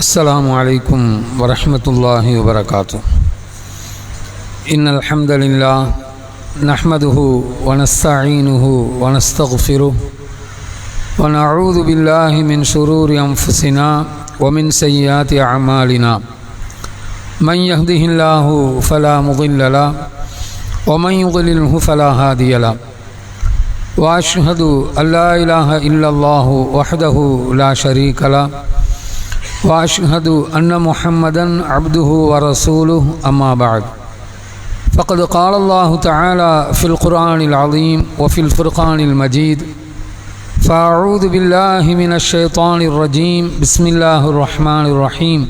السلام عليكم ورحمة الله وبركاته. إن الحمد لله نحمده ونستعينه ونستغفره ونعوذ بالله من شرور أنفسنا ومن سيئات أعمالنا. من يهده الله فلا مضل له ومن يضلله فلا هادي له. وأشهد أن لا إله إلا الله وحده لا شريك له وأشهد أن محمدًا عبده ورسوله. أما بعد، فقد قال الله تعالى في القرآن العظيم وفي الفرقان المجيد: فأعوذ بالله من الشيطان الرجيم. بسم الله الرحمن الرحيم.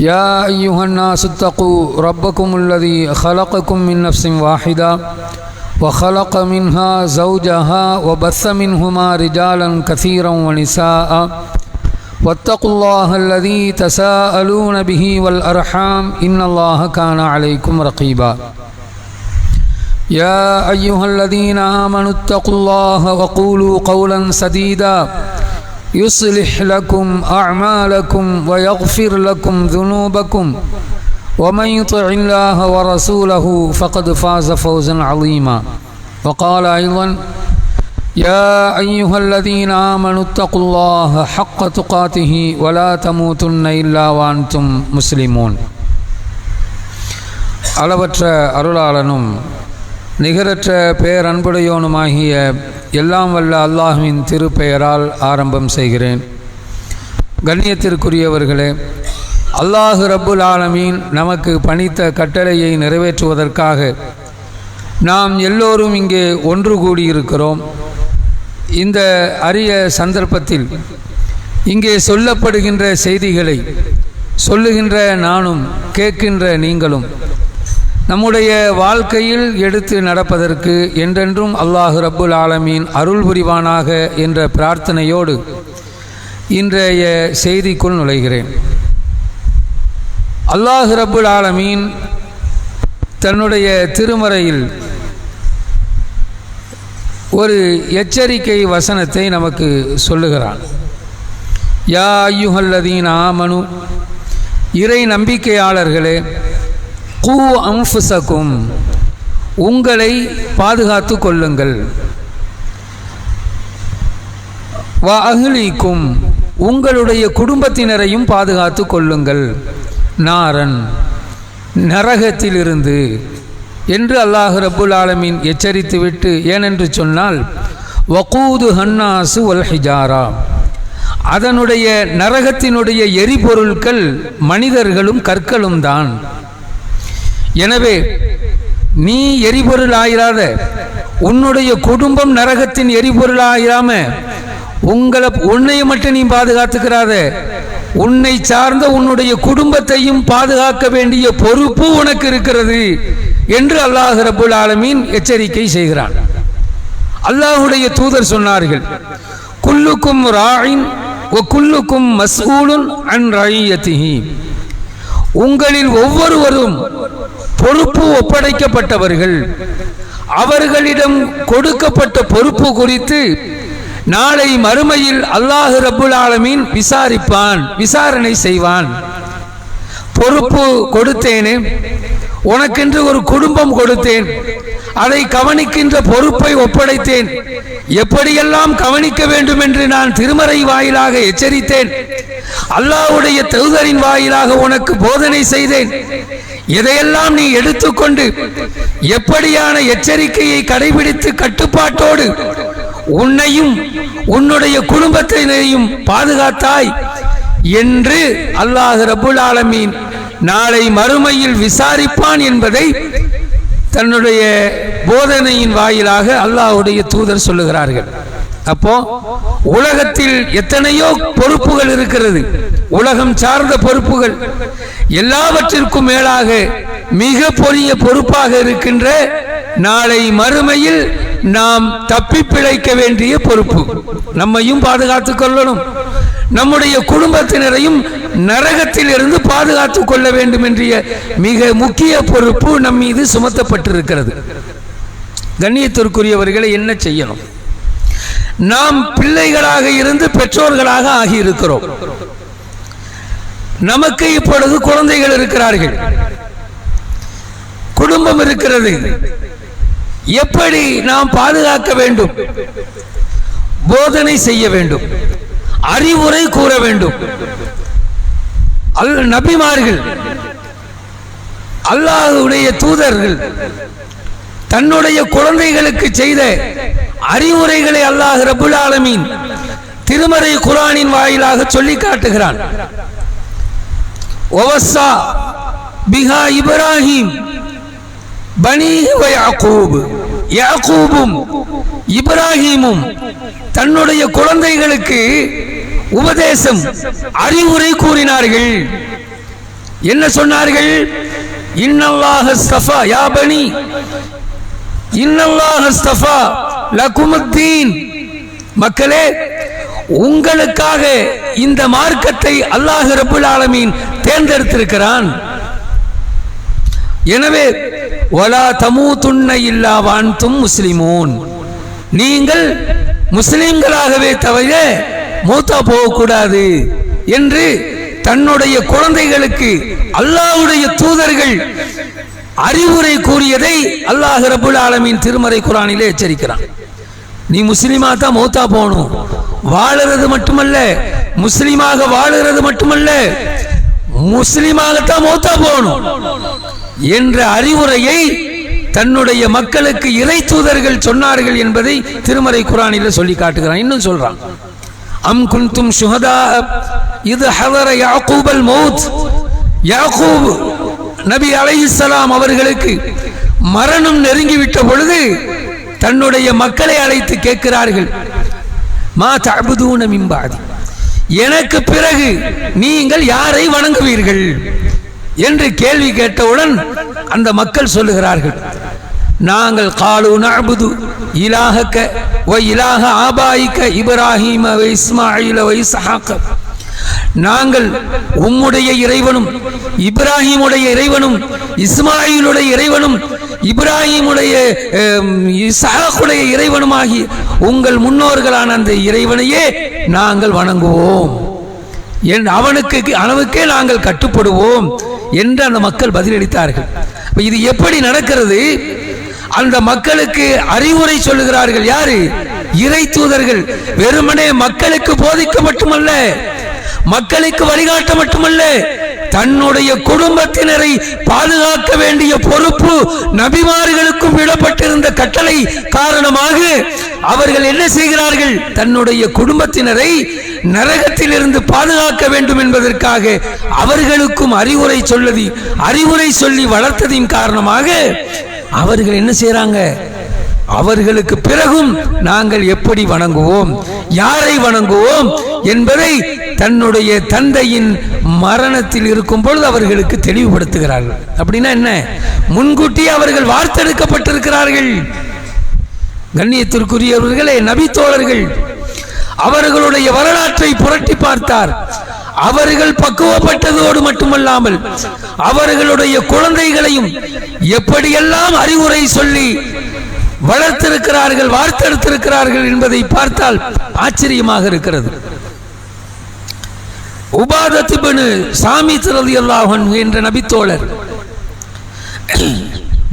يا أيها الناس اتقوا ربكم الذي خلقكم من نفس واحدة وخلق منها زوجها وبث منهما رجالا كثيرا ونساء واتقوا الله الذي تساءلون به والأرحام إن الله كان عليكم رقيبا. يا أيها الذين آمنوا اتقوا الله وقولوا قولا سديدا يصلح لكم أعمالكم ويغفر لكم ذنوبكم ومن يطع الله ورسوله فقد فاز فوزا عظيما. وقال أيضا: يا أيها الذين آمنوا اتقوا الله حق تقاته ولا تموتن إلا وأنتم مسلمون. அளவற்ற அருளாளனும் நிகரற்ற பேரன்புடையோனுமாகிய எல்லாம் வல்ல அல்லாஹ்வின் திருப்பெயரால் ஆரம்பம் செய்கிறேன். கண்ணியத்திற்குரியவர்களே, அல்லாஹ் ரப்புல் ஆலமீன் நமக்கு பணித்த கட்டளையை நிறைவேற்றுவதற்காக நாம் எல்லோரும் இங்கே ஒன்று கூடியிருக்கிறோம். இந்த அரிய சந்தர்ப்பத்தில் இங்கே சொல்லப்படுகின்ற செய்திகளை சொல்லுகின்ற நானும் கேட்கின்ற நீங்களும் நம்முடைய வாழ்க்கையில் எடுத்து நடப்பதற்கு என்றென்றும் அல்லாஹ் ரப்புல் ஆலமீன் அருள் புரிவானாக என்ற பிரார்த்தனையோடு இன்றைய செய்திக்குள் நுழைகிறேன். அல்லாஹ் ரப்புல் ஆலமீன் தன்னுடைய திருமறையில் ஒரு எச்சரிக்கை வசனத்தை நமக்கு சொல்லுகிறான். யா அய்யுஹல்லதீன ஆமனு, இறை நம்பிக்கையாளர்களே, கூ அன்ஃபுஸகும், உங்களை பாதுகாத்து கொள்ளுங்கள். வ அஹ்லீக்கும், உங்களுடைய குடும்பத்தினரையும் பாதுகாத்து கொள்ளுங்கள். நாரன், நரகத்திலிருந்து என்று அல்லாஹ் ரப்புல் ஆலமீன் எச்சரித்துவிட்டு, ஏனென்று சொன்னால் வகூது ஹன்னாசு வல் ஹிஜாரா, அதனுடைய நரகத்தினுடைய எரிபொருட்கள் மனிதர்களும் கற்களும் தான். எனவே நீ எரிபொருள் ஆயிராத, உன்னுடைய குடும்பம் நரகத்தின் எரிபொருள் ஆயிராம உன்னை மட்டும் நீ பாதுகாத்துக்கிறாத, உன்னை சார்ந்த உன்னுடைய குடும்பத்தையும் பாதுகாக்க வேண்டிய பொறுப்பு உனக்கு இருக்கிறது என்று அல்லாஹ் ரப்புல் ஆலமீன் எச்சரிக்கை செய்கிறான். அல்லாஹ்வுடைய தூதர் சொன்னார்கள்: குல்லுக்கும் ராயின் வ குல்லுக்கும் மஸ்ஊலுன் அன் ரஇயத்திஹி, உங்களில் ஒவ்வொருவரும் பொறுப்பு ஒப்படைக்கப்பட்டவர்கள், அவர்களிடம் கொடுக்கப்பட்ட பொறுப்பு குறித்து நாளை மறுமையில் அல்லாஹ் ரப்புல் ஆலமீன் விசாரிப்பான், விசாரணை செய்வான். பொறுப்பு கொடுத்தேனே, உனக்கென்று ஒரு குடும்பம் கொடுத்தேன், அதை கவனிக்கின்ற பொறுப்பை ஒப்படைத்தேன், எப்படியெல்லாம் கவனிக்க வேண்டும் என்று நான் திருமறை வாயிலாக எச்சரித்தேன், அல்லாஹ்வுடைய தூதரின் வாயிலாக உனக்கு போதனை செய்தேன். இதையெல்லாம் நீ எடுத்துக்கொண்டு எப்படியான எச்சரிக்கையை கடைபிடித்து கட்டுப்பாட்டோடு உன்னையும் உன்னுடைய குடும்பத்தினரையும் பாதுகாத்தாய் என்று அல்லாஹ் ரப்புல் ஆலமீன் நாளை மறுமையில் விசாரிப்பான் என்பதை தன்னுடைய போதனையின் வாயிலாக அல்லாஹ்வுடைய தூதர் சொல்லுகிறார்கள். அப்போ உலகத்தில் எத்தனையோ பொறுப்புகள் இருக்கிறது, உலகம் சார்ந்த பொறுப்புகள். எல்லாவற்றிற்கும் மேலாக மிக பெரிய பொறுப்பாக இருக்கின்ற நாளை மறுமையில் நாம் தப்பி பிழைக்க வேண்டிய பொறுப்பு, நம்மையும் பாதுகாத்துக் கொள்ளணும், நம்முடைய குடும்பத்தினரையும் நரகத்தில் இருந்து பாதுகாத்துக் கொள்ள வேண்டும் என்ற மிக முக்கிய பொறுப்பு நம் மீது சுமத்தப்பட்டிருக்கிறது. கண்ணியத்திற்குரியவர்களை என்ன செய்யணும்? நாம் பிள்ளைகளாக இருந்து பெற்றோர்களாக ஆகியிருக்கிறோம். நமக்கு இப்பொழுது குழந்தைகள் இருக்கிறார்கள், குடும்பம் இருக்கிறது. எப்படி நாம் பாதுகாக்க வேண்டும்? போதனை செய்ய வேண்டும், அறிவுரை கூற வேண்டும். நபிமார்கள், அல்லாஹ்வுடைய தூதர்கள் தன்னுடைய குழந்தைகளுக்கு செய்த அறிவுரைகளை அல்லாஹ் ரப்புல் ஆலமீன் திருமறை குர்ஆனின் வாயிலாக சொல்லி காட்டுகிறான். வவஸா பிஹா இப்ராஹிம் பனீஹி வ யாக்கூப், யாக்கூபும் இப்ராஹிமும் தன்னுடைய குழந்தைகளுக்கு உபதேசம், அறிவுரை கூறினார்கள். என்ன சொன்னார்கள்? இன்னல்லாஹ ஸ்தஃபா யா பனி இன்னல்லாஹ ஸ்தஃபா லகுமுத்தீன், மக்களே உங்களுக்காக இந்த மார்க்கத்தை அல்லாஹ் ரப்புல் ஆலமீன் தேர்ந்தெடுத்திருக்கிறான். எனவே வலா தமூதுன்ன இல்லா வஅன்தும் முஸ்லிமூன், நீங்கள் முஸ்லிம்களாகவே தவிர மூத்தா போகக்கூடாது என்று தன்னுடைய குழந்தைகளுக்கு அல்லாஹ்வுடைய தூதர்கள் அறிவுரை கூறியதை அல்லாஹ் ரப்புல் ஆலமீன் திருமறை குர்ஆனிலே எச்சரிக்கிறான். நீ முஸ்லிமா தான் மௌத்தா போகணும், வாழுறது மட்டுமல்ல, முஸ்லிமாக வாழுறது மட்டுமல்ல, முஸ்லிமாகத்தான் மௌத்தா போகணும் என்ற அறிவுரையை தன்னுடைய மக்களுக்கு இறை தூதர்கள் சொன்னார்கள் என்பதை திருமறை குர்ஆனிலே சொல்லி காட்டுகிறான். இன்னும் சொல்றான், அம் குன்தும் ஷுஹதா இது ஹதர யாக்கூபல் மௌத், யாக்கூப் நபி அலைஹிஸ்ஸலாம் அவர்களுக்கு மரணம் நெருங்கிவிட்ட பொழுது தன்னுடைய மக்களை அழைத்து கேட்கிறார்கள், மா தஅபுதூன மின் பஅதி, எனக்கு பிறகு நீங்கள் யாரை வணங்குவீர்கள் என்று கேள்வி கேட்டவுடன் அந்த மக்கள் சொல்லுகிறார்கள், நாங்கள் காலு நஅபுது இலாஹக வ இலாஹ ஆபாயிக இப்ராஹீம வ இஸ்மாஈல வ இஸ்ஹாக, நாங்கள் உம்முடைய இறைவனும் இப்ராஹிமுடைய இறைவனும் இஸ்மாயிலுடைய இறைவனும் இப்ராஹிமுடைய இஸ்ஹாக்குடைய இறைவனுமாகி உங்கள் முன்னோர்களான அந்த இறைவனையே நாங்கள் வணங்குவோம், அவனுக்கே நாங்கள் கட்டுப்படுவோம் என்று அந்த மக்கள் பதிலளித்தார்கள். இது எப்படி நடக்கிறது? அந்த மக்களுக்கு அறிவுரை சொல்லுகிறார்கள் யாரு? இறை தூதர்கள். வெறுமனே மக்களுக்கு போதிக்க மட்டுமல்ல, மக்களுக்கு வழிகாட்ட மட்டுமல்ல, தன்னுடைய குடும்பத்தினரை பாதுகாக்க வேண்டிய பொறுப்பு நபிமார்களுக்கும் விடப்பட்டிருந்த கட்டளை காரணமாக அவர்கள் என்ன செய்கிறார்கள்? தன்னுடைய குடும்பத்தினரை நரகத்தில் இருந்து பாதுகாக்க வேண்டும் என்பதற்காக அவர்களுக்கும் அறிவுரை சொல்லி வளர்த்ததின் காரணமாக அவர்கள் என்ன செய்யறாங்க? அவர்களுக்கு பிறகும் நாங்கள் எப்படி வணங்குவோம், யாரை வணங்குவோம் என்பதை தன்னுடைய தந்தையின் மரணத்தில் இருக்கும் பொழுது அவர்களுக்கு தெளிவுபடுத்துகிறார்கள். அப்படின்னா என்ன? முன்கூட்டியே அவர்கள் வார்த்தெடுக்கப்பட்டிருக்கிறார்கள். கண்ணியத்திற்குரியவர்களே, நபி தோழர்கள் அவர்களுடைய வரலாற்றை புரட்டி பார்த்தார். அவர்கள் பக்குவப்பட்டதோடு மட்டுமல்லாமல் அவர்களுடைய குழந்தைகளையும் எப்படியெல்லாம் அறிவுரை சொல்லி வளர்த்திருக்கிறார்கள், வார்த்தெடுத்திருக்கிறார்கள் என்பதை பார்த்தால் ஆச்சரியமாக இருக்கிறது. உபாதத் இப்னு சாமித் ரலியல்லாஹு அன்ஹு என்ற நபித்தோழர்,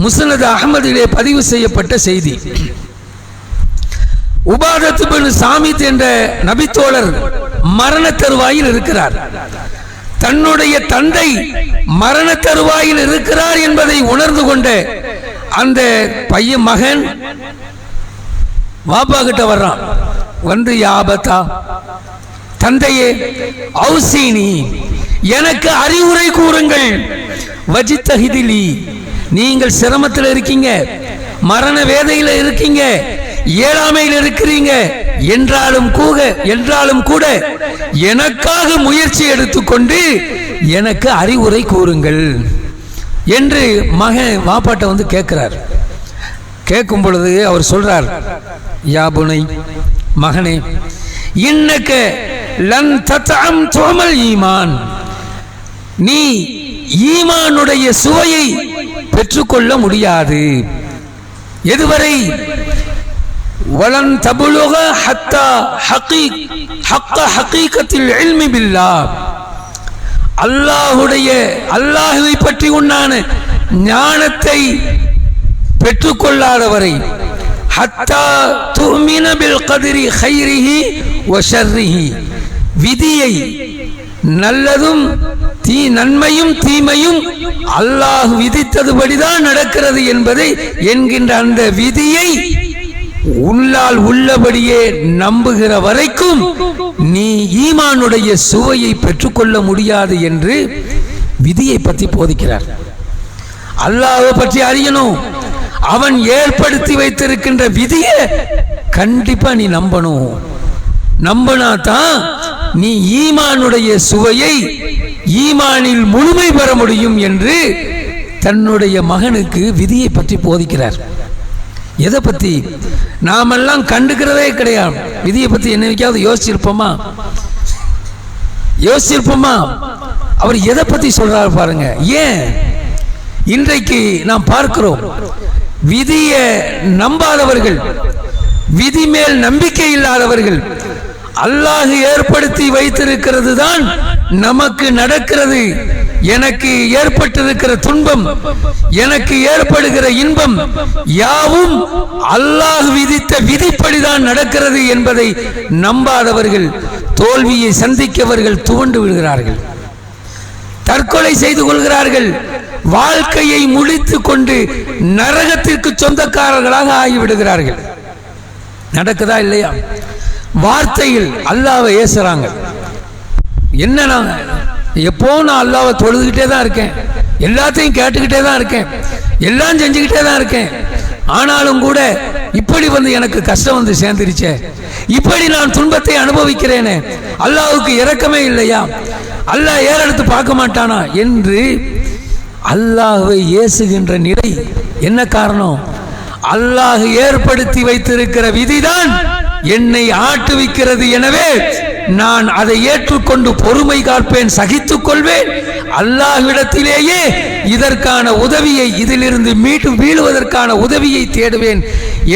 முஸ்னத் அஹ்மதிலே பதிவு செய்யப்பட்ட செய்தி. உபாதத் இப்னு சாமித் என்ற நபித்தோழர் மரண தருவாயில் இருக்கிறார். தன்னுடைய தந்தை மரண தருவாயில் இருக்கிறார் என்பதை உணர்ந்து கொண்ட அந்த பையன் மகன் வாப்பா கிட்ட வர்றான். வந்து, யாபத்தா, தந்தையே, ஔசீனி, எனக்கு அறிவுரை கூறுங்கள், வஜித்தஹிதிலி, நீங்கள் சிரமத்தில் இருக்கீங்க, மரண வேதையில் இருக்கீங்க, ஏழாமையில் இருக்கிறீங்க என்றாலும் கூட எனக்காக முயற்சி எடுத்துக்கொண்டு எனக்கு அறிவுரை கூறுங்கள் என்று மகன் வாப்பாட்ட வந்து கேட்கிறார். கேட்கும் பொழுது அவர் சொல்றார், யாபுனை, மகனே, இன்னக லன் தத்அம் துமல் ஈமான், நீ ஈமானுடைய சுவையை பெற்றுக்கொள்ள முடியாது. எதுவரை? வலன் தபுலுக ஹத்தா ஹக்கீகத்தில் இல்மி பில்லாஹ், அல்லாஹுவை பற்றி உண்டான ஞானத்தை பெற்றுக்கொள்ளாதவரை ஹத்தா துமின பில் கத்ரி கைரிஹி வ ஷர்ரிஹி, விதியை நல்லதும் நன்மையும் தீமையும் அல்லாஹ் விதித்ததுபடிதான் நடக்கிறது என்பதை என்கின்ற அந்த விதியை உள்ளால் உள்ளபடியே நம்புகிற வரைக்கும் நீ ஈமானுடைய சுவையை பெற்றுக்கொள்ள முடியாது என்று விதியை பற்றி போதிக்கிறார். அல்லாஹ்வை பற்றி அறியணும். அவன் ஏற்படுத்தி வைத்திருக்கின்ற விதியை கண்டிப்பா நீ நம்பணும். நம்பினாதான் நீ ஈமானுடைய சுவையை, ஈமானில் முழுமை பெற முடியும் என்று தன்னுடைய மகனுக்கு விதியை பற்றி போதிக்கிறார். எதை பத்தி நாமெல்லாம் கண்டுக்கிறதே கிடையாது. விதியை பத்தி என்னைக்காவது யோசிச்சிருப்போமா? அவர் எதை பத்தி சொல்றாரு பாருங்க. ஏன் இன்றைக்கு நாம் பார்க்கிறோம், விதியை நம்பாதவர்கள், விதி மேல் நம்பிக்கை இல்லாதவர்கள், அல்லாஹ் ஏற்படுத்தி வைத்திருக்கிறது தான் நமக்கு நடக்கிறது, எனக்கு ஏற்பட்டிருக்கிற துன்பம், எனக்கு ஏற்படுகிற இன்பம் யாவும் அல்லாஹ் விதித்த விதிப்படிதான் நடக்கிறது என்பதை நம்பாதவர்கள் தோல்வியை சந்திக்கவர்கள் துவண்டு விடுகிறார்கள், தற்கொலை செய்து கொள்கிறார்கள், வாழ்க்கையை முடித்துக் கொண்டு நரகத்திற்கு சொந்தக்காரர்களாக ஆகிவிடுகிறார்கள். நடக்குதா இல்லையா? வார்த்தையில் அல்லாஹ்வை ஏசுறாங்க. என்ன, எப்போ நான் அல்லாஹ்வை தொழுதுகிட்டே தான் இருக்கேன், எல்லாத்தையும் கேட்டுக்கிட்டே தான் இருக்கேன், எல்லாம் செஞ்சுக்கிட்டே தான் இருக்கேன், ஆனாலும் கூட இப்படி எனக்கு கஷ்டம் வந்து சேர்ந்துருச்சே, இப்படி நான் துன்பத்தை அனுபவிக்கிறேனே, அல்லாஹ்வுக்கு இரக்கமே இல்லையா, அல்லாஹ் ஏறெடுத்து பார்க்க மாட்டானா என்று அல்லாஹ்வை ஏசுகின்ற நிலை. என்ன காரணம்? அல்லாஹ் ஏற்படுத்தி வைத்திருக்கிற விதிதான் என்னை ஆட்டுவிக்கிறது, எனவே நான் அதை ஏற்றுக்கொண்டு பொறுமை காப்பேன், சகித்துக் கொள்வேன், அல்லாஹ்விடத்திலேயே இதற்கான உதவியை, இதிலிருந்து மீட்டு வீழுவதற்கான உதவியை தேடுவேன்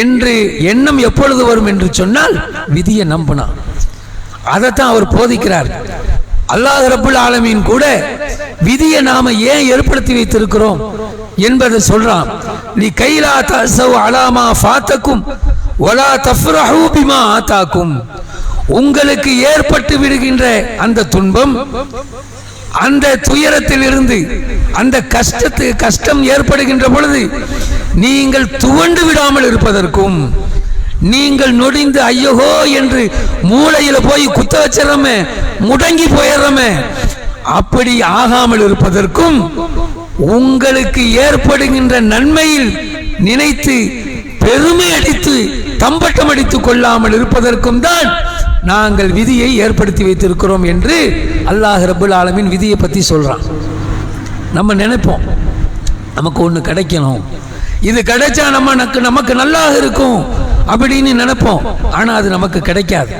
என்று எண்ணம் எப்பொழுது வரும் என்று சொன்னால் விதியை நம்பினா. அதைத்தான் அவர் போதிக்கிறார். அல்லாஹ் ரப்புல் ஆலமீன் கூட விதியை நாம ஏன் ஏற்படுத்தி வைத்திருக்கிறோம் என்பதை சொல்றான். நீ கைலா தஸவ் அலாமா ஃபாத்தக்கும் வலா தஃப்ரஹு பிமா ஆதாக்கும், உங்களுக்கு ஏற்பட்டு விடுகின்ற அந்த துன்பம், அந்த துயரத்தில் இருந்து, அந்த கஷ்டம் ஏற்படுகின்ற பொழுது நீங்கள் துவண்டு விடாமல் இருப்பதற்கும், நீங்கள் நொடிந்து ஐயோ என்று மூளையில போய் குத்த வச்சிடறமே, முடங்கி போயிடுறமே, அப்படி ஆகாமல் இருப்பதற்கும், உங்களுக்கு ஏற்படுகின்ற நன்மையில் நினைத்து பெருமை அடித்து தம்பட்டம் அடித்துக் கொள்ளாமல் இருப்பதற்கும் தான் நாங்கள் விதியை ஏற்படுத்தி வைத்திருக்கிறோம் என்று அல்லாஹ் ரப்புல் ஆலமீன் விதியை பற்றி சொல்றான். நம்ம நினைப்போம் நமக்கு ஒன்று கிடைக்கணும், இது கிடைச்சா நமக்கு நல்லா இருக்கும் அப்படின்னு நினைப்போம். ஆனா அது நமக்கு கிடைக்காது.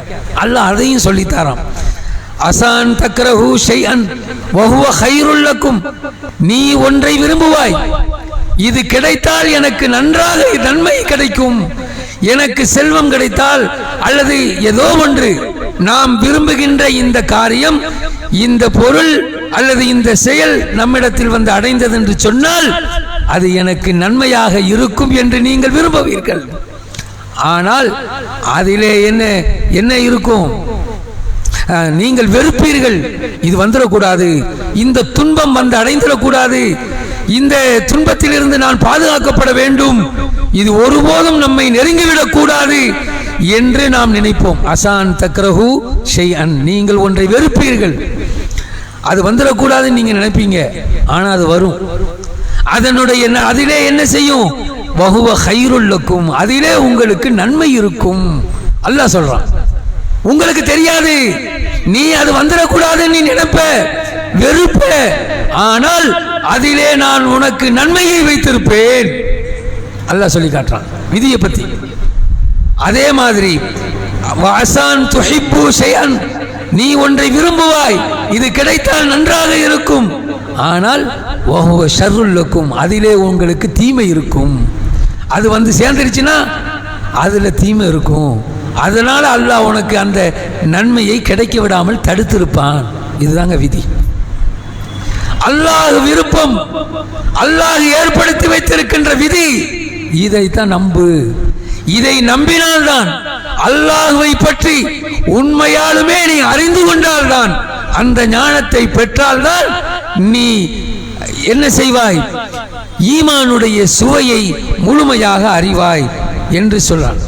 அல்லாஹ் அதையும் சொல்லித்தாராம். அசான் தக்ரஹு ஷைஅன் வஹுவ கைருல் லக்கும், நீ ஒன்றை விரும்புவாய், இது கிடைத்தால் எனக்கு நன்றாக நன்மை கிடைக்கும், எனக்கு செல்வம் கிடைத்தால் அல்லது ஏதோ ஒன்று நாம் விரும்புகின்ற இந்த காரியம், இந்த பொருள் அல்லது இந்த செயல் நம்மிடத்தில் வந்து அடைந்தது என்று சொன்னால் அது எனக்கு நன்மையாக இருக்கும் என்று நீங்கள் விரும்புவீர்கள். ஆனால் அதிலே என்ன இருக்கும்? நீங்கள் வெறுப்பீர்கள், இது வந்துடக்கூடாது, இந்த துன்பம் வந்து அடைந்துடக்கூடாது, இந்த துன்பத்தில் இருந்து நான் பாதுகாக்கப்பட வேண்டும், இது ஒருபோதும் நம்மை நெருங்கிவிடக் கூடாது என்று நாம் நினைப்போம். அசான் தக்ரஹு ஷைஅன், நீங்கள் ஒன்றை வெறுப்பீர்கள், அது வந்துடக்கூடாதுன்னு நீங்க நினைப்பீங்க, ஆனா அது வரும். அதிலே என்ன செய்யும்? வஹுவ கைருல் லக்கும், அதிலே உங்களுக்கு நன்மை இருக்கும். அல்லாஹ் சொல்றான். உங்களுக்கு தெரியாது, நீ அது வந்துடக்கூடாது நீ நினைப்ப, வெறுப்ப, ஆனால் அதிலே நான் உனக்கு நன்மையை வைத்திருப்பேன். அல்லாஹ் சொல்லி காட்டுறான் விதியை பத்தி. அதே மாதிரி வஅசான் துஹிப்பு ஷைஅன், நீ ஒன்றை விரும்புவாய், இது கிடைத்தால் நன்றாக இருக்கும், ஆனால் வஹுவ ஷர்ருல் லக்கும், அதிலே உங்களுக்கு தீமை இருக்கும். அது வந்து சேர்ந்துருச்சுன்னா அதுல தீமை இருக்கும். அதனால அல்லாஹ் உனக்கு அந்த நன்மையை கிடைக்க விடாமல் தடுத்திருப்பான். இதுதாங்க விதி. அல்லாஹ் விருப்பம், அல்லாஹ் ஏற்படுத்தி வைத்திருக்கின்ற விதி, இதைத்தான் நம்பு. இதை நம்பினால்தான், அல்லாஹ்வை பற்றி உண்மையாலுமே நீ அறிந்து கொண்டால்தான், அந்த ஞானத்தை பெற்றால்தான் நீ என்ன செய்வாய், ஈமானுடைய சுவையை முழுமையாக அறிவாய் என்று சொல்றான்.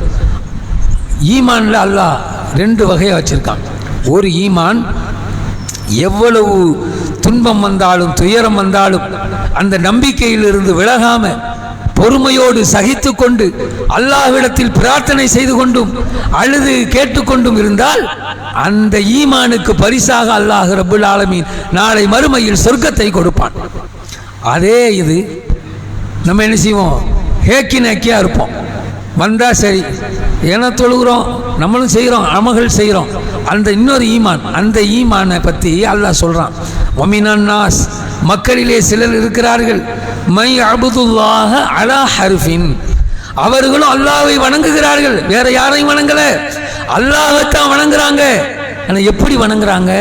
ஈமான்ல அல்லாஹ் ரெண்டு வகையை வச்சிருக்கான். ஒரு ஈமான் எவ்வளவு துன்பம் வந்தாலும் துயரம் வந்தாலும் அந்த நம்பிக்கையிலிருந்து விலகாம பொறுமையோடு சகித்து கொண்டு அல்லாஹ்விடத்தில் பிரார்த்தனை செய்து கொண்டும் அழுது கேட்டுக்கொண்டும் இருந்தால் அந்த ஈமானுக்கு பரிசாக அல்லாஹ் ரப்புல் ஆலமீன் நாளை மறுமையில் சொர்க்கத்தை கொடுப்பான். அதே இது நம்ம என்ன செய்வோம், ஹேக்கி நேக்கியா இருப்போம். வந்தா சரி, ஏன்னா தொழுகிறோம், நம்மளும் செய்கிறோம், அமல்கள் செய்கிறோம். அந்த இன்னொரு ஈமான், அந்த ஈமானை பற்றி அல்லாஹ் சொல்கிறான். வமினன் நாஸ், மக்களிலே சிலர் இருக்கிறார்கள், மை அபுதுல்லாஹ அலா ஹர்ஃபின், அவர்களும் அல்லாஹ்வை வணங்குகிறார்கள், வேற யாரையும் வணங்கல, அல்லாஹ்வைத்தான் வணங்குறாங்க. ஆனால் எப்படி வணங்குறாங்க,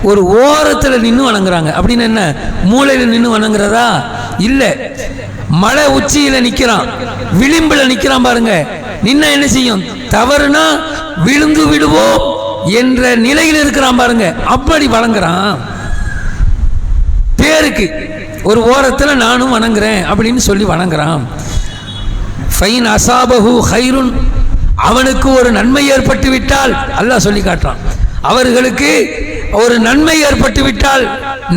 ஒரு ஓரத்தில் நின்று வணங்குறாங்க. அப்படின்னு என்ன, மூளையில் நின்று வணங்குறதா இல்லை, மலை உச்சியில நிக்கிறான், விளிம்புல நிக்கிறான் பாருங்க, நின்ன என்ன செய்யும், தவறுனா விழுந்து விடுவோம் என்ற நிலையில் இருக்கிறான் பாருங்க, அப்படி வணங்குறான். பேருக்கு ஒரு ஓரத்தில் நானும் வணங்குறேன் அப்படின்னு சொல்லி வணங்குறான். ஃபைன் அசாபஹு ஹைருன், அவனுக்கு ஒரு நன்மை ஏற்பட்டு விட்டால், அல்லாஹ் சொல்லி காட்டுறான், அவர்களுக்கு ஒரு நன்மை ஏற்பட்டு விட்டால்,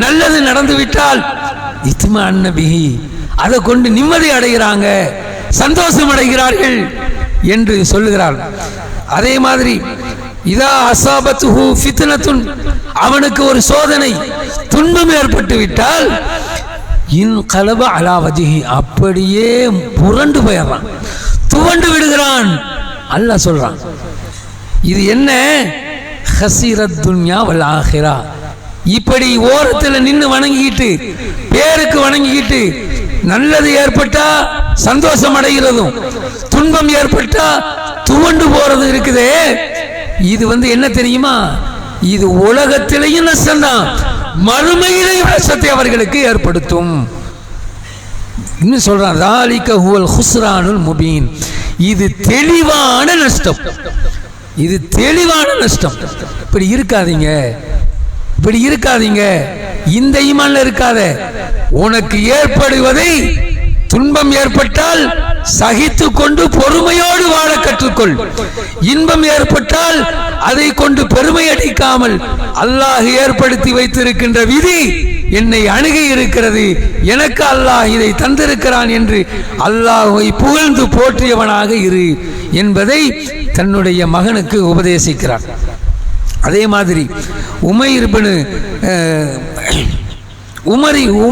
நல்லது நடந்து விட்டால், இத்மா அன்னபிஹி, அதை கொண்டு நிம்மதி அடைகிறாங்க, சந்தோஷம் அடைகிறார்கள் என்று சொல்லுகிறார். அதே மாதிரி இதா அசாபத்துஹு ஃபித்னத்துன், அவனுக்கு ஒரு சோதனை துன்பம் ஏற்பட்டு விட்டால், இன் கலப அலா வஜ்ஹி, அப்படியே புரண்டு போயிடுறான், துவண்டு விடுகிறான். அல்லாஹ் சொல்றான், இது என்ன, ஹஸீரத் துன்யா வல் ஆஹிரா. இப்படி ஓரத்தில் நின்று வணங்கிக்கிட்டு, பேருக்கு வணங்கிக்கிட்டு, நல்லது ஏற்பட்டா சந்தோஷம் அடைகிறதும், துன்பம் ஏற்பட்டா துவண்டு போறது இருக்குதே, இது என்ன தெரியுமா, இது உலகத்திலேயும் நஷ்டம்தான், மறுமையிலேயும் நஷ்டத்தை அவர்களுக்கு ஏற்படுத்தும். இன்னும் சொல்றான், ذَلِكَ هُوَ الْخُسْرَانُ الْمُبِينُ, இது தெளிவான நஷ்டம், இது தெளிவான நஷ்டம். இப்படி இருக்காதீங்க, இப்படி இருக்காதீங்க, இந்த ஈமான்ல இருக்காத. உனக்கு ஏற்படுவதை, துன்பம் ஏற்பட்டால் சகித்து கொண்டு பொறுமையோடு வாழ கற்றுக்கொள். இன்பம் ஏற்பட்டால் அதை கொண்டு பெருமை அடிக்காமல், அல்லாஹ் ஏற்படுத்தி வைத்திருக்கின்ற விதி என்னை அணுகி இருக்கிறது, எனக்கு அல்லாஹ் இதை தந்திருக்கிறான் என்று அல்லாஹ்வை புகழ்ந்து போற்றியவனாக இரு என்பதை தன்னுடைய மகனுக்கு உபதேசிக்கிறார். அதே மாதிரி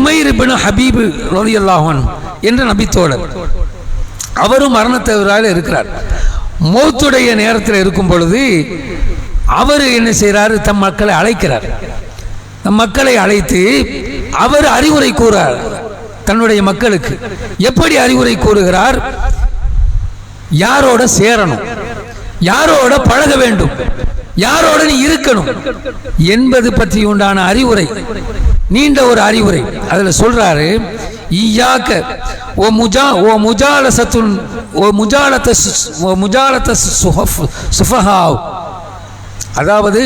உமைர் இப்னு ஹபீப் ரலியல்லாஹு அன்ஹு என்ற நபித்தோழர், அவரும் மரணத்தவராக இருக்கிறார். மௌத்துடைய நேரத்தில் இருக்கும் பொழுது அவர் என்ன செய்கிறார், தம் மக்களை அழைக்கிறார். தம் மக்களை அழைத்து அவர் அறிவுரை கூறார் தன்னுடைய மக்களுக்கு. எப்படி அறிவுரை கூறுகிறார், யாரோட சேரணும், யாரோட பழக வேண்டும், யாரோட நீ இருக்கணும் என்பது பற்றி உண்டான அறிவுரை, நீண்ட ஒரு அறிவுரை. அதுல சொல்றாரு, ஈயாக்க ஓ முஜாலசத்துன் ஓ முஜாலத சுஃபஹாவ், அதாவது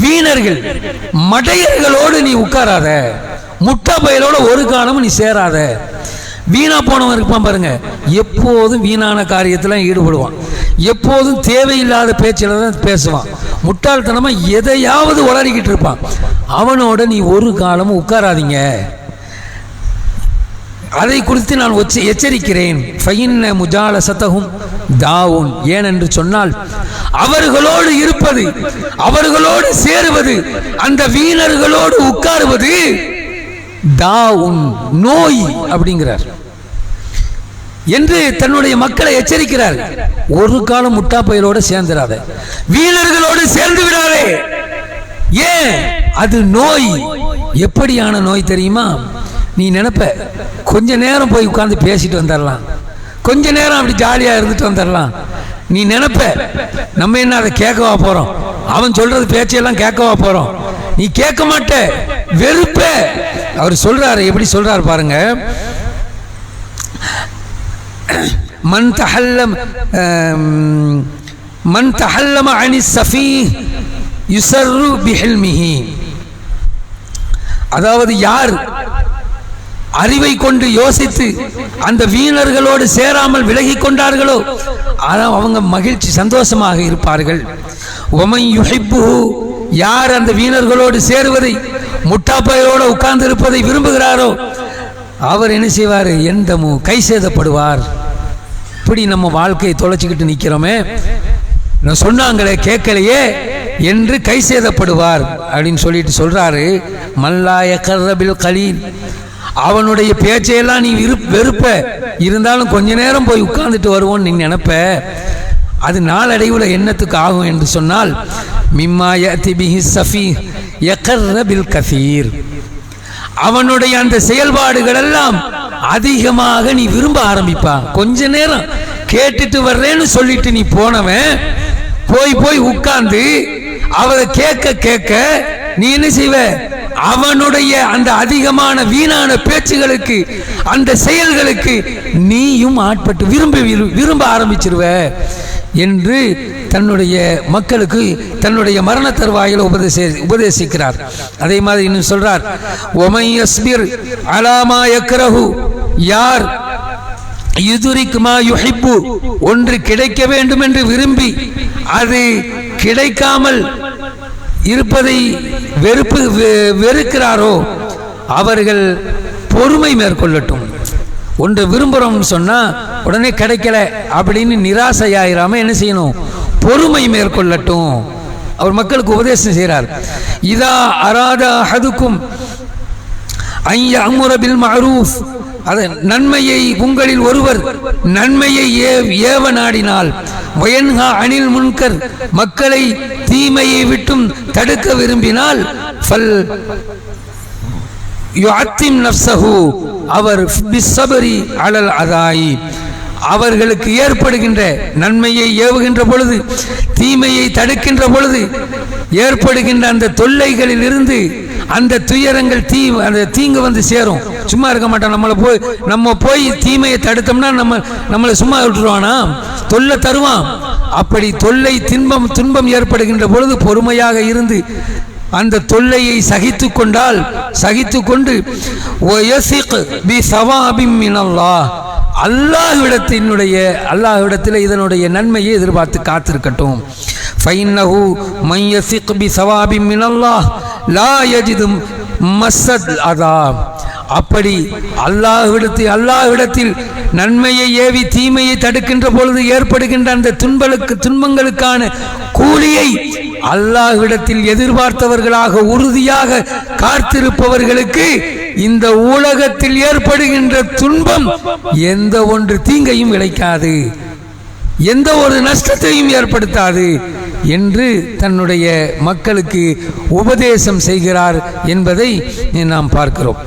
வீணர்கள் மடையர்களோடு நீ உட்காராத, முட்டா பயலோட ஒரு காலமும் நீ சேராத. வீணா போனவன் இருப்பான் பாருங்க, எப்போதும் வீணான காரியத்தில் ஈடுபடுவான், எப்போதும் தேவையில்லாத பேச்சில் தான் பேசுவான், முட்டாள்தனமா எதையாவது உளறிக்கிட்டு இருப்பான். அவனோட நீ ஒரு காலமும் உட்காராதீங்க, அதை குறித்து நான் எச்சரிக்கிறேன். ஃபைன்ன முஜாலசதஹும் தாவுன், ஏனென்று சொன்னால் அவர்களோடு இருப்பது, அவர்களோடு சேருவது, அந்த வீணர்களோடு உட்காருவது தாவுன், நோய் அப்படிங்கிறார் என்று தன்னுடைய மக்களை எச்சரிக்கிறார். ஒரு காலம் முட்டா பயலோடு சேர்ந்துடாத, வீணர்களோடு சேர்ந்து விடாதே. ஏன், அது நோய். எப்படியான நோய் தெரியுமா, நீ நினைப்ப கொஞ்ச நேரம் போய் உட்கார்ந்து பேசிட்டு வந்துடலாம், கொஞ்ச நேரம் அப்படி ஜாலியா இருந்துட்டு வந்துடலாம். நீ நினைப்ப நம்ம என்ன அதை கேட்கவா போறோம், அவன் சொல்றது பேச்செல்லாம் கேட்கவா போறோம், நீ கேட்க மாட்ட. வெறுப்ப அவர் சொல்றாரு. எப்படி சொல்றாரு பாருங்க. மன் தஹல்லம அனி ஸஃபீஹ் யுஸர்ரு பிஹில்மிஹி. அதாவது யார் அறிவை கொண்டு யோசித்து அந்த வீணர்களோடு சேராமல் விலகி கொண்டார்களோ அவங்க மகிழ்ச்சி சந்தோஷமாக இருப்பார்கள். ஒமை யுஹிப்புஹு, யார் அந்த வீணர்களோடு சேருவதை முட்டாப்பையோடு உட்கார்ந்து இருப்பதை விரும்புகிறாரோ அவர் என்ன செய்வார்? எந்தமு கை சேதப்படுவார். இப்படி நம்ம வாழ்க்கையை தொலைச்சிக்கிட்டு நிற்கிறோமே, சொன்னாங்களே கேட்கலையே என்று கை சேதப்படுவார் அப்படின்னு சொல்லிட்டு சொல்றாரு. மல்லாய கர்ரபில் கலீல், அவனுடைய பேச்சையெல்லாம் நீ வெறுப்ப, இருந்தாலும் கொஞ்ச நேரம் போய் உட்கார்ந்துட்டு வருவோன்னு நீ நினைப்ப, அது நாளடைவில் என்னத்துக்கு ஆகும் என்று சொன்னால் மிம்மா யஅதி பிஹி ஸஃபீஹ் யகர்ரபில் கஸீர், அவனுடைய அந்த செயல்பாடுகள் எல்லாம் அதிகமாக நீ விரும்ப ஆரம்பிப்பா. கொஞ்ச நேரம் கேட்டுட்டு வர்றேன்னு சொல்லிட்டு நீ போனவன் போய் உட்கார்ந்து அவரை கேட்க கேட்க நீ என்ன செய்வ? அவனுடைய அந்த அதிகமான வீணான பேச்சுகளுக்கு, அந்த செயல்களுக்கு நீயும் ஆட்பட்டு விரும்ப ஆரம்பிச்சிருவ என்று தன்னுடைய மக்களுக்கு தன்னுடைய மரண தருவாயில் உபதேசிக்கிறார். அதே மாதிரி இன்னும் சொல்றார். ஒமை யஸ்பிர் அலாமா யக்ரஹு, யார் யுதுரிக் மா யுஹிப்பு, ஒன்று கிடைக்க வேண்டும் என்று விரும்பி அது கிடைக்காமல் இருப்பதை வெறுக்கிறாரோ அவர்கள் பொறுமை மேற்கொள்ளட்டும். ஒன்று விரும்புகிறோம்னு சொன்னால் உடனே கிடைக்கல அப்படின்னு நிராசையாயிராம என்ன செய்யணும்? பொறுமை மேற்கொள்ளட்டும். அவர் மக்களுக்கு உபதேசம் செய்கிறார். இதா அராத அஹதுக்கும் ஐய அமுர பில் மஅரூஃப், அது நன்மையை உங்களில் ஒருவர் நன்மையை ஏவ நாடினால், வயன்ஹா அனில் முன்கர், மக்களை தீமையை விட்டும் தடுக்க விரும்பினால், ஃபல் யுஅத்திம் நஃப்ஸஹு, அவர் பிஸ்ஸப்ரி அலல் அதாயி, அவர்களுக்கு ஏற்படுகின்ற நன்மையை ஏவுகின்ற பொழுது தீமையை தடுக்கின்ற பொழுது ஏற்படுகின்ற அந்த தொல்லைகளில் இருந்து அந்த துயரங்கள் அந்த தீங்கு வந்து சேரும். சும்மா இருக்க மாட்டோம். நம்ம போய் தீமையை தடுத்தோம்னா நம்மளை சும்மா விட்டுருவானா? தொல்லை தருவான். அப்படி தொல்லை துன்பம் ஏற்படுகின்ற பொழுது பொறுமையாக இருந்து அந்த தொல்லையை சகித்து கொண்டால், சகித்து கொண்டு அல்லாஹ்விடத்தில் இதனுடைய நன்மையை எதிர்பார்த்து காத்திருக்கட்டும். ஃபைன்னஹு மன் யஸிக் பி ஸவாபின் மினல்லாஹ் லா யஜிது மஸ்ஸத் அதா, அப்படி அல்லாஹ்விடத்தில் நன்மையை ஏவி தீமையை தடுக்கின்ற பொழுது ஏற்படுகின்ற அந்த துன்பங்களுக்கான கூலியை அல்லாஹ்விடத்தில் எதிர்பார்த்தவர்களாக உறுதியாக காத்திருப்பவர்களுக்கு இந்த உலகத்தில் ஏற்படுகின்ற துன்பம் எந்த ஒன்று தீங்கையும் விளைக்காது, எந்த ஒரு நஷ்டத்தையும் ஏற்படுத்தாது என்று தன்னுடைய மக்களுக்கு உபதேசம் செய்கிறார் என்பதை நாம் பார்க்கிறோம்.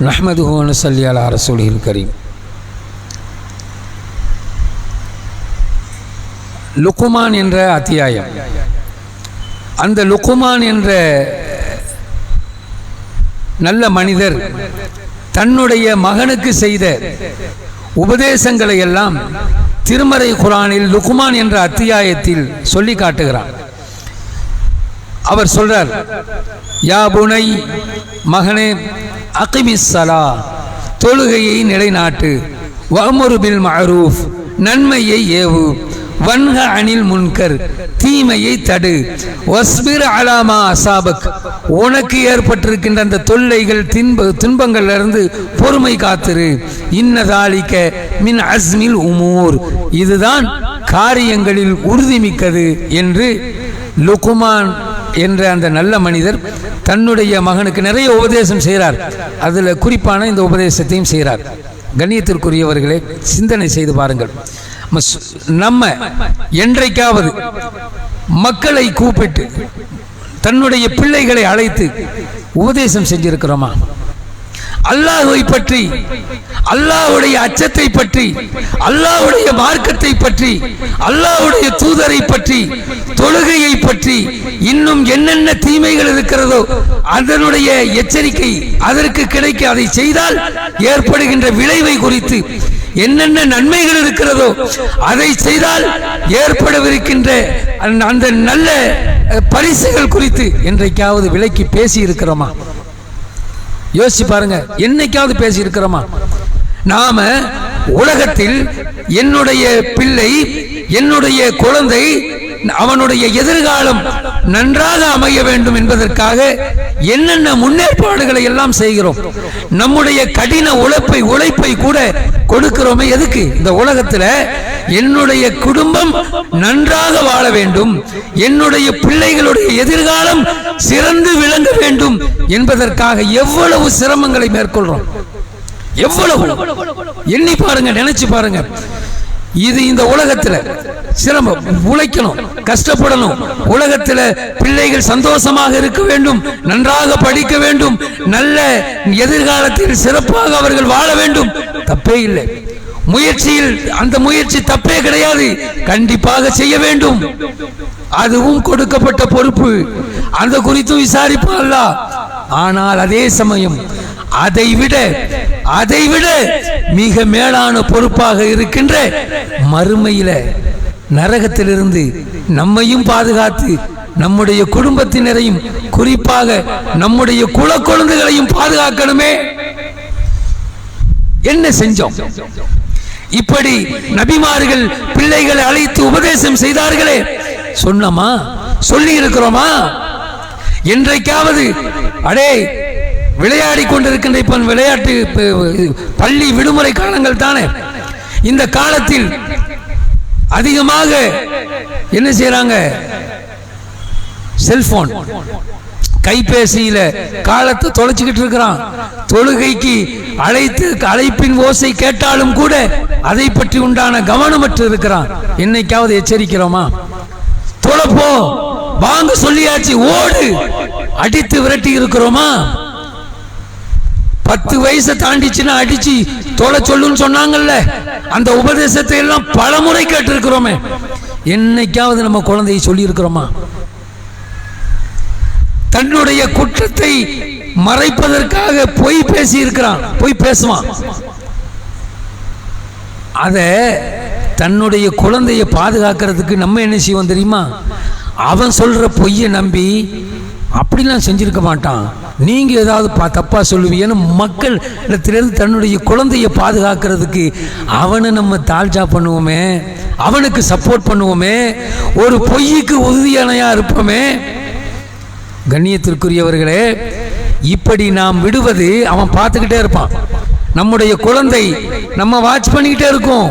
நஹ்மதுஹு வ நுஸல்லி அலா ரசூலில் கரீம். லுக்மான் என்ற அத்தியாயம். அந்த லுக்மான் என்ற நல்ல மனிதர் தன்னுடைய மகனுக்கு செய்த உபதேசங்களை எல்லாம் திருமறை குர்ஆனில் லுக்மான் என்ற அத்தியாயத்தில் சொல்லி காட்டுகிறார். அவர் சொல்றார், யா புனை, மகனே, அகிமிஸ் ஸலா, தொழுகையை நிலைநாட்டு, வஅமுரு பில் மஅரூஃப், நன்மையை ஏவு, வன்ஹ அனில் முன்கர், தீமையை தடு, வஸ்பிர் அலா மா அஸாபக், உனக்கு ஏற்பட்டிருக்கின்ற அந்த தொல்லைகள் துன்பங்களிலிருந்து பொறுமை காத்திரு, இன்ன ஸாலிக மின் அஸ்மில் உமூர், இதுதான் காரியங்களில் உறுதிமிக்கது என்று லுக்மான் என்ற அந்த நல்ல மனிதர் தன்னுடைய மகனுக்கு நிறைய உபதேசம் செய்கிறார். அதில் குறிப்பான இந்த உபதேசத்தையும் செய்கிறார். கண்ணியத்திற்குரியவர்களே, சிந்தனை செய்து பாருங்கள். நம்ம என்றைக்காவது மக்களை கூப்பிட்டு தன்னுடைய பிள்ளைகளை அழைத்து உபதேசம் செஞ்சிருக்கிறோமா? அல்லாஹ்வை பற்றி, அல்லாஹ்வுடைய அச்சத்தை பற்றி, அல்லாஹ்வுடைய மார்க்கத்தை பற்றி, அல்லாஹ்வுடைய தூதரை பற்றி, தொழுகையை பற்றி, இன்னும் என்னென்ன தீமைகள் இருக்கிறதோ அதனுடைய எச்சரிக்கை, அதற்கு கிடைக்க அதை செய்தால் ஏற்படுகின்ற விளைவை குறித்து, என்னென்ன நன்மைகள் இருக்கிறதோ அதை செய்தால் ஏற்படவிருக்கின்ற அந்த நல்ல பரிசுகள் குறித்து என்றைக்காவது விலைக்கு பேசி இருக்கிறோமா? யோசிச்சு பாருங்க. என்னைக்காவது பேசி இருக்கிறோமா? நாம உலகத்தில் என்னுடைய பிள்ளை, என்னுடைய குழந்தை, அவனுடைய எதிர்காலம் நன்றாக அமைய வேண்டும் என்பதற்காக என்னென்ன முன்னேற்பாடுகளை எல்லாம் செய்கிறோம். நம்முடைய கடின உழைப்பை கூட கொடுக்கிறோமே. எதுக்கு? இந்த உலகத்தில் என்னுடைய குடும்பம் நன்றாக வாழ வேண்டும், என்னுடைய பிள்ளைகளுடைய எதிர்காலம் சிறந்து விளங்க வேண்டும் என்பதற்காக எவ்வளவு சிரமங்களை மேற்கொள்றோம். எவ்வளவு எண்ணி பாருங்க, நினைச்சு பாருங்க. இது இந்த உலகத்தில் சிரமம், உழைக்கணும், கஷ்டப்படணும். உலகத்தில் பிள்ளைகள் சந்தோஷமாக இருக்க வேண்டும், நன்றாக படிக்க வேண்டும், நல்ல எதிர்காலத்தில் சிறப்பாக அவர்கள் வாழ வேண்டும். தப்பே இல்லை. முயற்சியில் அந்த முயற்சி தப்பே கிடையாது, கண்டிப்பாக செய்ய வேண்டும். அதுவும் கொடுக்கப்பட்ட பொறுப்பு, அந்த குறித்து விசாரிப்பான் அல்லாஹ். ஆனால் அதே சமயம் அதைவிட மிக மேலான பொறுப்பாக இருக்கின்ற மறுமையில நரகத்திலிருந்து நம்மையும் பாதுகாத்து நம்முடைய குடும்பத்தினரையும் குறிப்பாக நம்முடைய குல குழந்தைகளையும் பாதுகாக்கணுமே. என்ன செஞ்சோம்? இப்படி நபிமார்கள் பிள்ளைகளை அழைத்து உபதேசம் செய்தார்களே, சொன்னோமா? சொல்லி இருக்கிறோமா? என்றைக்காவது அடே விளையாடி கொண்டிருக்கின்ற இப்ப விளையாட்டு பள்ளி விடுமுறை காலங்கள் தானே, இந்த காலத்தில் அதிகமாக என்ன செய்யறாங்க? செல்போன், கைபேசியில காலத்தை தொலைச்சுக்கிட்டு இருக்கிறான். தொழுகைக்கு அழைப்பின் ஓசை கேட்டாலும் கூட அதை பற்றி உண்டான கவனமற்று இருக்கிறான். என்னைக்காவது எச்சரிக்கிறோமா? தொலைப்போ, வாங்க சொல்லியாச்சு, ஓடு, அடித்து விரட்டி இருக்கிறோமா? 10 வயசை தாண்டிச்சுன்னா அடிச்சு தொலை சொல்லுன்னு சொன்னாங்கல்ல, அந்த உபதேசத்தை எல்லாம் பல முறை கேட்டு இருக்கிறோமே. என்னைக்காவது நம்ம குழந்தையை சொல்லி இருக்கிறோமா? தன்னுடைய குற்றத்தை மறைப்பதற்காக பொய் பேசி இருக்கிறான், பொய் பேசுவான். அத தன்னுடைய குழந்தையை பாதுகாக்கிறதுக்கு நம்ம என்ன செய்வோம் தெரியுமா? அவன் சொல்ற பொய்யை நம்பி அப்படிலாம் செஞ்சிருக்க மாட்டான், நீங்க ஏதாவது தப்பா சொல்லுவீங்கன்னு மக்கள் இடத்திலிருந்து தன்னுடைய குழந்தையை பாதுகாக்கிறதுக்கு அவனை நம்ம தாழ்ச்சா பண்ணுவோமே, அவனுக்கு சப்போர்ட் பண்ணுவோமே, ஒரு பொய்யுக்கு உறுதியானையா இருப்போமே. கண்ணியத்திற்குரியவர்களே, இப்படி நாம் விடுவது அவன் பார்த்துக்கிட்டே இருப்பான். நம்முடைய குழந்தை நம்ம வாட்ச் பண்ணிக்கிட்டே இருக்கும்.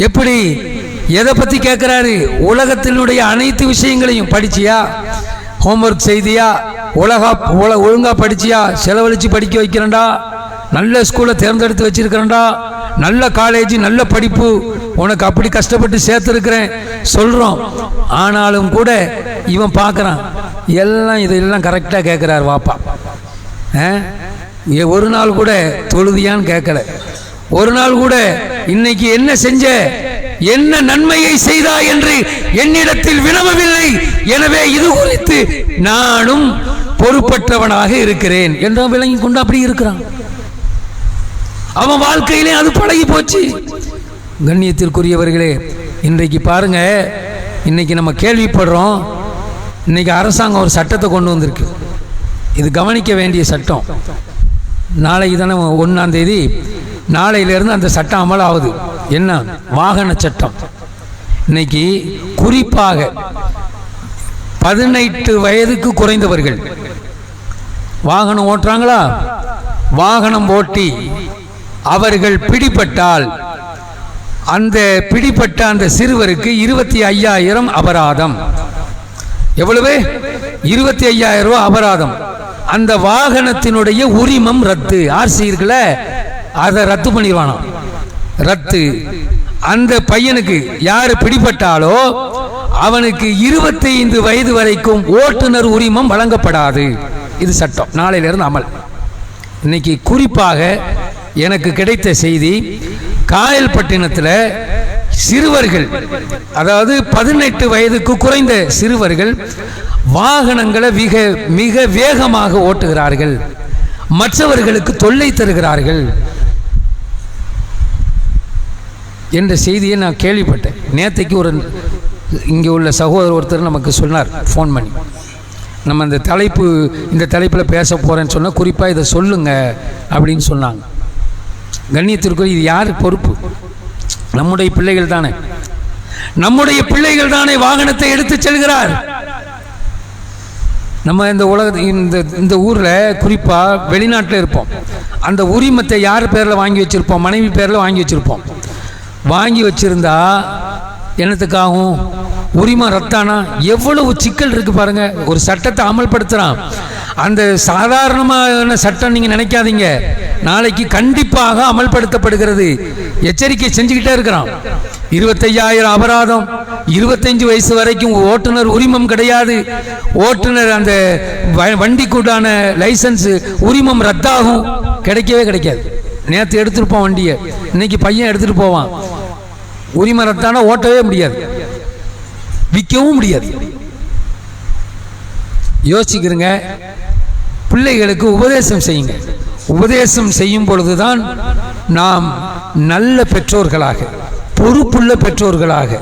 எப்படி, எதை பத்தி கேட்கிறாரு? உலகத்தினுடைய அனைத்து விஷயங்களையும். படிச்சியா? ஹோம்ஒர்க் செய்தியா? ஒழுங்கா படிச்சியா? செலவழிச்சு படிக்க வைக்கிறேன்டா, நல்ல ஸ்கூலை தேர்ந்தெடுத்து வச்சிருக்கிறேன்டா, நல்ல காலேஜ், நல்ல படிப்பு, உனக்கு அப்படி கஷ்டப்பட்டு சேர்த்துருக்கிறேன் சொல்றோம். ஆனாலும் கூட இவன் பார்க்கறான், எல்லாம் இதெல்லாம் கரெக்டாக கேட்கிறார் வாப்பா. ஒரு நாள் கூட தொழுதியான்னு கேட்கல, ஒரு நாள் கூட இன்னைக்கு என்ன செஞ்ச, என்ன நன்மையை செய்தா என்று என்னிடத்தில் வினவவில்லை. எனவே இது குறித்து நானும் பொறுப்பற்றவனாக இருக்கிறேன் என்று விளங்கி கொண்டு அப்படி இருக்கிறான். அவன் வாழ்க்கையிலே அது பழகி போச்சு. கண்ணியத்திற்குரியவர்களே, இன்றைக்கு பாருங்க, இன்னைக்கு நம்ம கேள்விப்படுறோம், இன்னைக்கு அரசாங்கம் ஒரு சட்டத்தை கொண்டு வந்திருக்கு. இது கவனிக்க வேண்டிய சட்டம். நாளைக்கு தானே 1ஆம் தேதி, நாளையிலிருந்து அந்த சட்டம் அமல் ஆகுது. என்ன? வாகன சட்டம். இன்னைக்கு குறிப்பாக 18 வயதுக்கு குறைந்தவர்கள் வாகனம் ஓட்டுறாங்களா, வாகனம் ஓட்டி அவர்கள் பிடிபட்டால் அந்த பிடிப்பட்ட அந்த சிறுவருக்கு 25,000 அபராதம். எவ்வளவு? 25,000 ரூபாய் அபராதம். அந்த வாகனத்தினுடைய உரிமம் ரத்து. ஆர்சி இருக்குல்ல, அதை ரத்து பண்ணிடுவானாம். ரத்து. அந்த பையனுக்கு யாரு பிடிபட்டாலோ அவனுக்கு 25 வயது வரைக்கும் ஓட்டுநர் உரிமம் வழங்கப்படாது. இது சட்டம் நாளையிலிருந்து அமல். இன்னைக்கு குறிப்பாக எனக்கு கிடைத்த செய்தி, காயல்பட்டினத்தில் சிறுவர்கள், அதாவது 18 வயதுக்கு குறைந்த சிறுவர்கள் வாகனங்களை மிக மிக வேகமாக ஓட்டுகிறார்கள், மற்றவர்களுக்கு தொல்லை தருகிறார்கள் என்ற செய்தியை நான் கேள்விப்பட்டேன். நேற்றைக்கு இங்கே உள்ள சகோதரர் ஒருத்தர் நமக்கு சொன்னார் ஃபோன் பண்ணி, நம்ம இந்த தலைப்பில் பேச போகிறேன்னு சொன்னால் குறிப்பாக இதை சொல்லுங்க அப்படின்னு சொன்னாங்க. கண்ணியத்திற்குரிய இது யார் பொறுப்பு? நம்முடைய பிள்ளைகள் தானே, நம்முடைய பிள்ளைகள் தானே வாகனத்தை எடுத்து செல்கிறார். நம்ம இந்த ஊரில் குறிப்பாக வெளிநாட்டில் இருப்போம், அந்த உரிமத்தை யார் பேரில் வாங்கி வச்சுருப்போம்? மனைவி பேரில் வாங்கி வச்சுருப்போம். வாங்கி வச்சுருந்தா என்னத்துக்காகும்? உரிமம் ரத்தானா எவ்வளவு சிக்கல் இருக்குது பாருங்க. ஒரு சட்டத்தை அமல்படுத்துகிறான், அந்த சாதாரணமான சட்டம் நீங்கள் நினைக்காதீங்க, நாளைக்கு கண்டிப்பாக அமல்படுத்தப்படுகிறது. எச்சரிக்கை செஞ்சுக்கிட்டே இருக்கிறான். 25,000 அபராதம், 25 வயசு வரைக்கும் ஓட்டுநர் உரிமம் கிடையாது, ஓட்டுநர் அந்த வண்டிக்குண்டான லைசன்ஸ் உரிமம் ரத்தாகும், கிடைக்கவே கிடைக்காது. நேற்று எடுத்துருப்போம் வண்டியை, இன்னைக்கு பையன் எடுத்துட்டு போவான், உரிமம் ரத்தானா ஓட்டவே முடியாது, விற்கவும் முடியாது. யோசிக்கிறங்க. பிள்ளைகளுக்கு உபதேசம் செய்யுங்க. உபதேசம் செய்யும் பொழுதுதான் நாம் நல்ல பெற்றோர்களாக, பொறுப்புள்ள பெற்றோர்களாக,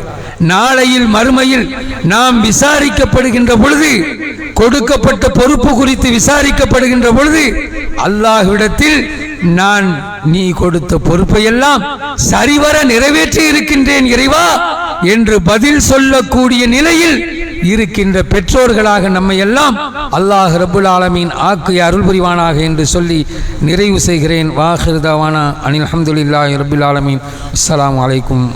நாளையில் மறுமையில் நாம் விசாரிக்கப்படுகின்ற பொழுது, கொடுக்கப்பட்ட பொறுப்பு குறித்து விசாரிக்கப்படுகின்ற பொழுது அல்லாஹ்விடத்தில் நீ கொடுத்த பொறுப்பை எல்லாம் சரிவர நிறைவேற்றி இருக்கின்றேன் இறைவா என்று பதில் சொல்லக்கூடிய நிலையில் இருக்கின்ற பெற்றோர்களாக நம்மை எல்லாம் அல்லாஹ் ரப்புல் ஆலமீன் ஆக்கிய அருள் புரிவானாக என்று சொல்லி நிறைவு செய்கிறேன். வாஹிர் தவானா அனில் அல்ஹம்துலில்லாஹி ரப்பில் ஆலமீன். அஸ்ஸலாமு அலைக்கும்.